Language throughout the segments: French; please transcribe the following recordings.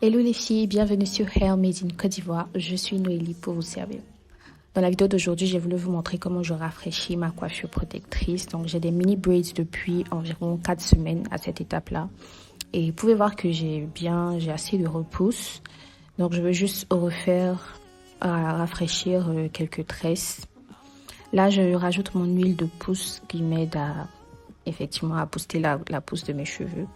Hello les filles, bienvenue sur Hair Made in Côte d'Ivoire. Je suis Noélie pour vous servir. Dans la vidéo d'aujourd'hui, j'ai voulu vous montrer comment je rafraîchis ma coiffure protectrice. Donc j'ai des mini braids depuis environ 4 semaines à cette étape-là. Et vous pouvez voir que j'ai assez de repousse. Donc je veux juste rafraîchir quelques tresses. Là, je rajoute mon huile de pousse qui m'aide effectivement à booster la pousse de mes cheveux.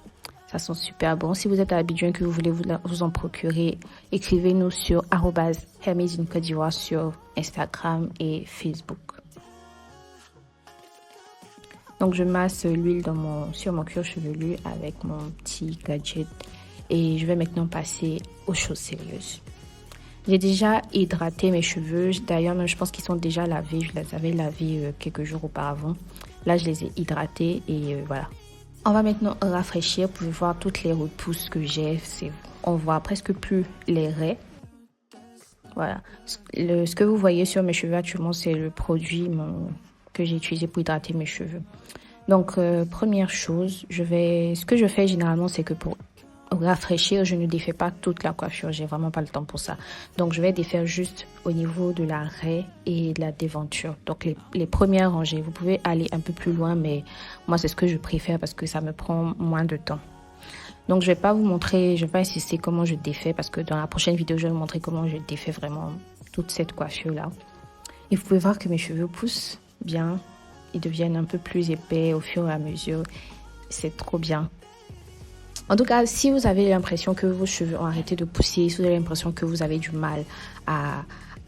Ça sent super bon. Si vous êtes à Abidjan et que vous voulez vous en procurer, écrivez-nous sur @hairmadeincôte sur Instagram et Facebook. Donc je masse l'huile sur mon cuir chevelu avec mon petit gadget et je vais maintenant passer aux choses sérieuses. J'ai déjà hydraté mes cheveux. D'ailleurs, même je pense qu'ils sont déjà lavés. Je les avais lavés quelques jours auparavant. Là, je les ai hydratés et voilà. On va maintenant rafraîchir pour voir toutes les repousses que j'ai. On voit presque plus les raies. Voilà. Ce que vous voyez sur mes cheveux actuellement, c'est le produit que j'ai utilisé pour hydrater mes cheveux. Donc, première chose, ce que je fais généralement, c'est que pour rafraîchir, je ne défais pas toute la coiffure. J'ai vraiment pas le temps pour ça. Donc, je vais défaire juste au niveau de la raie et de la déventure. Donc, les premières rangées. Vous pouvez aller un peu plus loin, mais moi, c'est ce que je préfère parce que ça me prend moins de temps. Donc, je vais pas insister comment je défais parce que dans la prochaine vidéo, je vais vous montrer comment je défais vraiment toute cette coiffure-là. Et vous pouvez voir que mes cheveux poussent bien. Ils deviennent un peu plus épais au fur et à mesure. C'est trop bien. En tout cas, si vous avez l'impression que vos cheveux ont arrêté de pousser, si vous avez l'impression que vous avez du mal à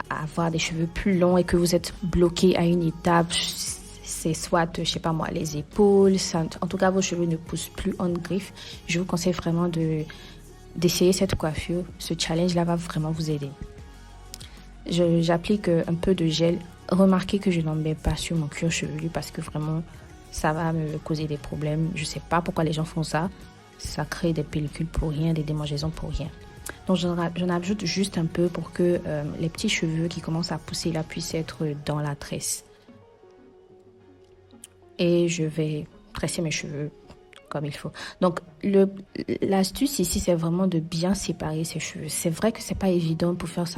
avoir des cheveux plus longs et que vous êtes bloqué à une étape, c'est soit, je sais pas moi, les épaules, en tout cas vos cheveux ne poussent plus en griffe, je vous conseille vraiment d'essayer cette coiffure. Ce challenge-là va vraiment vous aider. J'applique un peu de gel. Remarquez que je n'en mets pas sur mon cuir chevelu parce que vraiment, ça va me causer des problèmes. Je sais pas pourquoi les gens font ça. Ça crée des pellicules pour rien, des démangeaisons pour rien. Donc j'en ajoute juste un peu pour que les petits cheveux qui commencent à pousser là puissent être dans la tresse. Et je vais tresser mes cheveux comme il faut. Donc l'astuce ici, c'est vraiment de bien séparer ses cheveux. C'est vrai que c'est pas évident de faire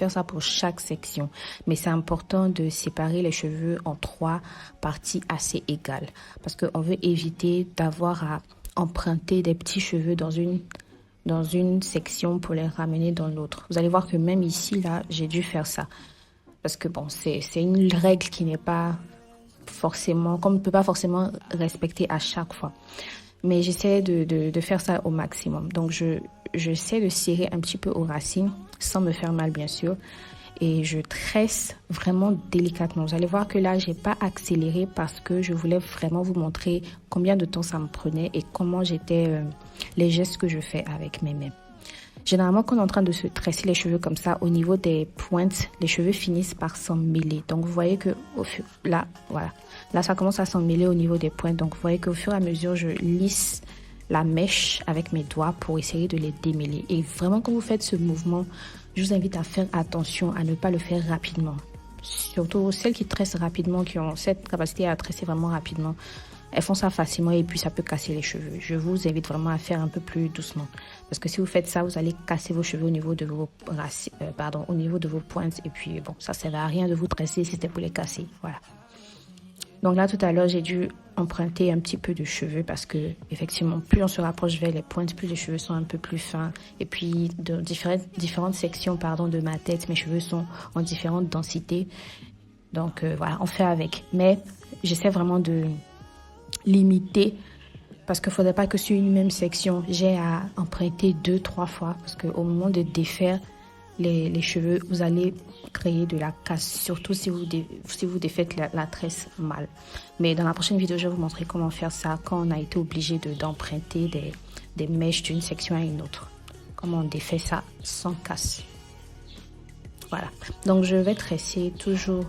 ça pour chaque section, mais c'est important de séparer les cheveux en 3 parties assez égales parce qu'on veut éviter d'avoir à emprunter des petits cheveux dans une section pour les ramener dans l'autre. Vous allez voir que même ici, là, j'ai dû faire ça. Parce que bon, c'est une règle qui n'est pas forcément, qu'on ne peut pas forcément respecter à chaque fois. Mais j'essaie de faire ça au maximum. Donc, j'essaie de serrer un petit peu aux racines, sans me faire mal, bien sûr. Et je tresse vraiment délicatement. Vous allez voir que là, j'ai pas accéléré parce que je voulais vraiment vous montrer combien de temps ça me prenait et comment les gestes que je fais avec mes mains. Généralement, quand on est en train de se tresser les cheveux comme ça, au niveau des pointes, les cheveux finissent par s'emmêler. Donc, vous voyez que là, voilà. Là, ça commence à s'emmêler au niveau des pointes. Donc, vous voyez qu'au fur et à mesure, je lisse la mèche avec mes doigts pour essayer de les démêler. Et vraiment, quand vous faites ce mouvement, je vous invite à faire attention à ne pas le faire rapidement. Surtout celles qui tressent rapidement, qui ont cette capacité à tresser vraiment rapidement, elles font ça facilement et puis ça peut casser les cheveux. Je vous invite vraiment à faire un peu plus doucement. Parce que si vous faites ça, vous allez casser vos cheveux au niveau de au niveau de vos pointes. Et puis bon, ça ne sert à rien de vous tresser si c'était pour les casser. Voilà. Donc là, tout à l'heure, j'ai dû emprunter un petit peu de cheveux parce que, effectivement, plus on se rapproche vers les pointes, plus les cheveux sont un peu plus fins. Et puis, de différentes sections, de ma tête, mes cheveux sont en différentes densités. Donc, voilà, on fait avec. Mais j'essaie vraiment de limiter parce qu'il ne faudrait pas que sur une même section, j'ai à emprunter 2-3 fois parce qu'au moment de défaire les cheveux, vous allez créer de la casse, surtout si vous défaites la tresse mal. Mais dans la prochaine vidéo, je vais vous montrer comment faire ça quand on a été obligé d'emprunter des mèches d'une section à une autre. Comment on défait ça sans casse. Voilà. Donc, je vais tresser toujours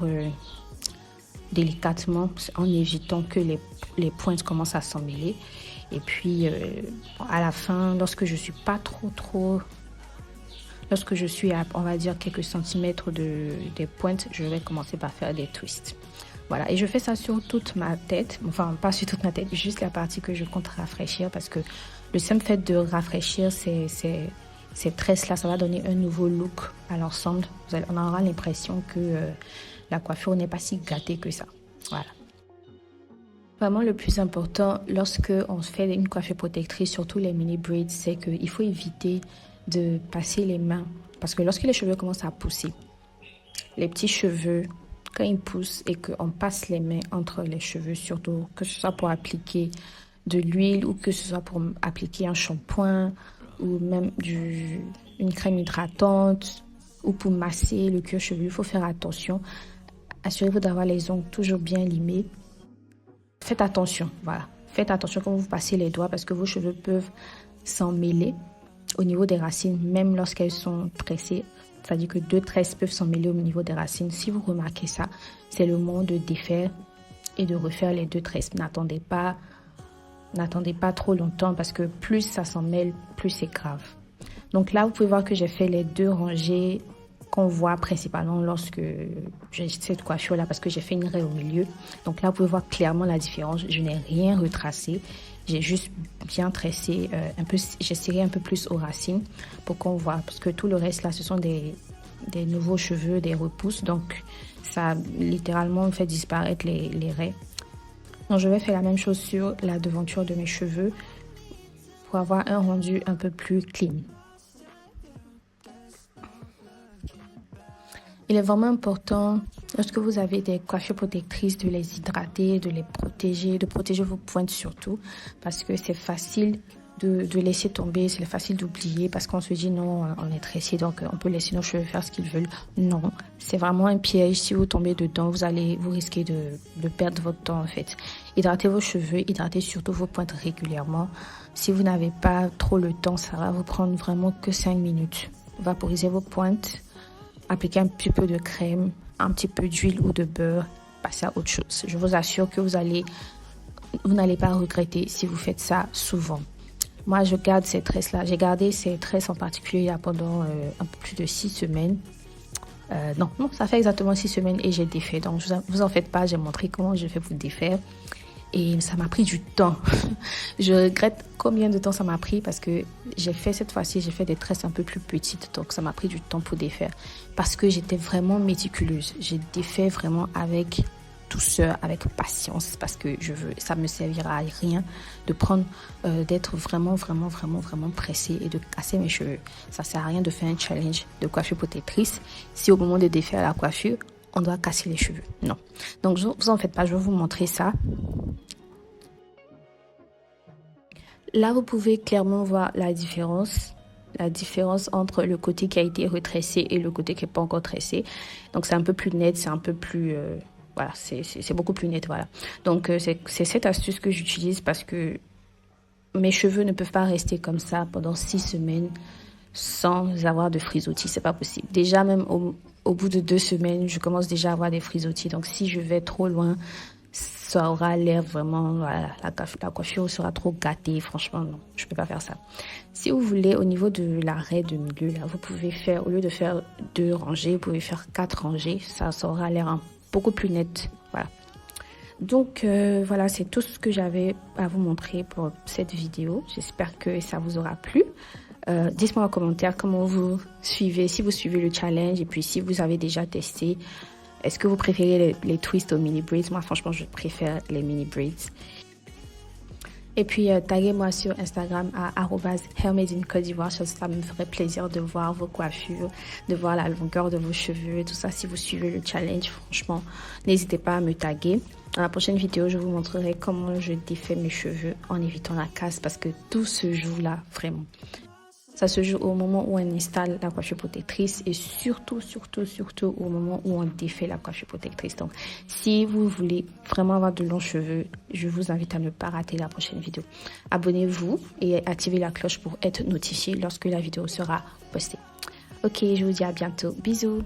délicatement en évitant que les pointes commencent à s'emmêler. Et puis, à la fin, lorsque je suis pas trop... Lorsque je suis à, on va dire, quelques centimètres des pointes, je vais commencer par faire des twists. Voilà, et je fais ça sur toute ma tête, enfin pas sur toute ma tête, juste la partie que je compte rafraîchir parce que le simple fait de rafraîchir, ces tresses-là, ça va donner un nouveau look à l'ensemble. On aura l'impression que la coiffure n'est pas si gâtée que ça. Voilà. Vraiment, le plus important lorsque on fait une coiffure protectrice, surtout les mini braids, c'est qu'il faut éviter de passer les mains. Parce que lorsque les cheveux commencent à pousser, les petits cheveux, quand ils poussent et qu'on passe les mains entre les cheveux, surtout que ce soit pour appliquer de l'huile ou que ce soit pour appliquer un shampoing ou même une crème hydratante ou pour masser le cuir chevelu, il faut faire attention. Assurez-vous d'avoir les ongles toujours bien limés. Faites attention, voilà. Faites attention quand vous passez les doigts parce que vos cheveux peuvent s'en mêler au niveau des racines, même lorsqu'elles sont tressées. C'est-à-dire que 2 tresses peuvent s'en mêler au niveau des racines. Si vous remarquez ça, c'est le moment de défaire et de refaire les 2 tresses. N'attendez pas trop longtemps parce que plus ça s'en mêle, plus c'est grave. Donc là, vous pouvez voir que j'ai fait les 2 rangées qu'on voit principalement lorsque j'ai cette coiffure-là parce que j'ai fait une raie au milieu. Donc là, vous pouvez voir clairement la différence. Je n'ai rien retracé. J'ai juste bien tressé, j'ai serré un peu plus aux racines pour qu'on voit. Parce que tout le reste là, ce sont des nouveaux cheveux, des repousses. Donc ça littéralement fait disparaître les raies. Donc je vais faire la même chose sur la devanture de mes cheveux pour avoir un rendu un peu plus clean. Il est vraiment important, lorsque vous avez des coiffures protectrices, de les hydrater, de les protéger, de protéger vos pointes surtout, parce que c'est facile de laisser tomber, c'est facile d'oublier, parce qu'on se dit non, on est tressé, donc on peut laisser nos cheveux faire ce qu'ils veulent. Non, c'est vraiment un piège. Si vous tombez dedans, vous risquez de perdre votre temps en fait. Hydratez vos cheveux, hydratez surtout vos pointes régulièrement. Si vous n'avez pas trop le temps, ça va vous prendre vraiment que 5 minutes. Vaporisez vos pointes. Appliquez un petit peu de crème, un petit peu d'huile ou de beurre, passez à autre chose. Je vous assure que vous n'allez pas regretter si vous faites ça souvent. Moi, je garde ces tresses-là. J'ai gardé ces tresses en particulier pendant un peu plus de 6 semaines. Non, ça fait exactement 6 semaines et j'ai défait. Donc, vous en faites pas, j'ai montré comment je fais pour défaire. Et ça m'a pris du temps. Je regrette combien de temps ça m'a pris parce que cette fois-ci, j'ai fait des tresses un peu plus petites. Donc, ça m'a pris du temps pour défaire parce que j'étais vraiment méticuleuse. J'ai défait vraiment avec douceur, avec patience parce que ça me servira à rien de prendre, d'être vraiment pressée et de casser mes cheveux. Ça sert à rien de faire un challenge de coiffure protectrice si au moment de défaire la coiffure, on doit casser les cheveux. Non. Donc, vous en faites pas, je vais vous montrer ça. Là, vous pouvez clairement voir la différence entre le côté qui a été retressé et le côté qui n'est pas encore tressé. Donc, c'est un peu plus net, c'est un peu plus... voilà, c'est beaucoup plus net, voilà. Donc, c'est cette astuce que j'utilise parce que mes cheveux ne peuvent pas rester comme ça pendant 6 semaines sans avoir de frisottis. C'est pas possible. Déjà, même au bout de 2 semaines, je commence déjà à avoir des frisottis. Donc, si je vais trop loin, ça aura l'air vraiment, voilà, la coiffure sera trop gâtée. Franchement, non, je peux pas faire ça. Si vous voulez, au niveau de la raie de milieu, là, vous pouvez faire, au lieu de faire 2 rangées, vous pouvez faire 4 rangées. Ça aura l'air beaucoup plus net. Voilà. Donc, voilà, c'est tout ce que j'avais à vous montrer pour cette vidéo. J'espère que ça vous aura plu. Dites-moi en commentaire comment vous suivez, si vous suivez le challenge et puis si vous avez déjà testé. Est-ce que vous préférez les twists aux mini braids? Moi, franchement, je préfère les mini braids. Et puis, taguez-moi sur Instagram à @hermadeInCôte-d'Ivoire. Ça me ferait plaisir de voir vos coiffures, de voir la longueur de vos cheveux et tout ça. Si vous suivez le challenge, franchement, n'hésitez pas à me taguer. Dans la prochaine vidéo, je vous montrerai comment je défais mes cheveux en évitant la casse parce que tout se joue là, vraiment. Ça se joue au moment où on installe la coiffure protectrice et surtout au moment où on défait la coiffure protectrice. Donc, si vous voulez vraiment avoir de longs cheveux, je vous invite à ne pas rater la prochaine vidéo. Abonnez-vous et activez la cloche pour être notifié lorsque la vidéo sera postée. Ok, je vous dis à bientôt. Bisous.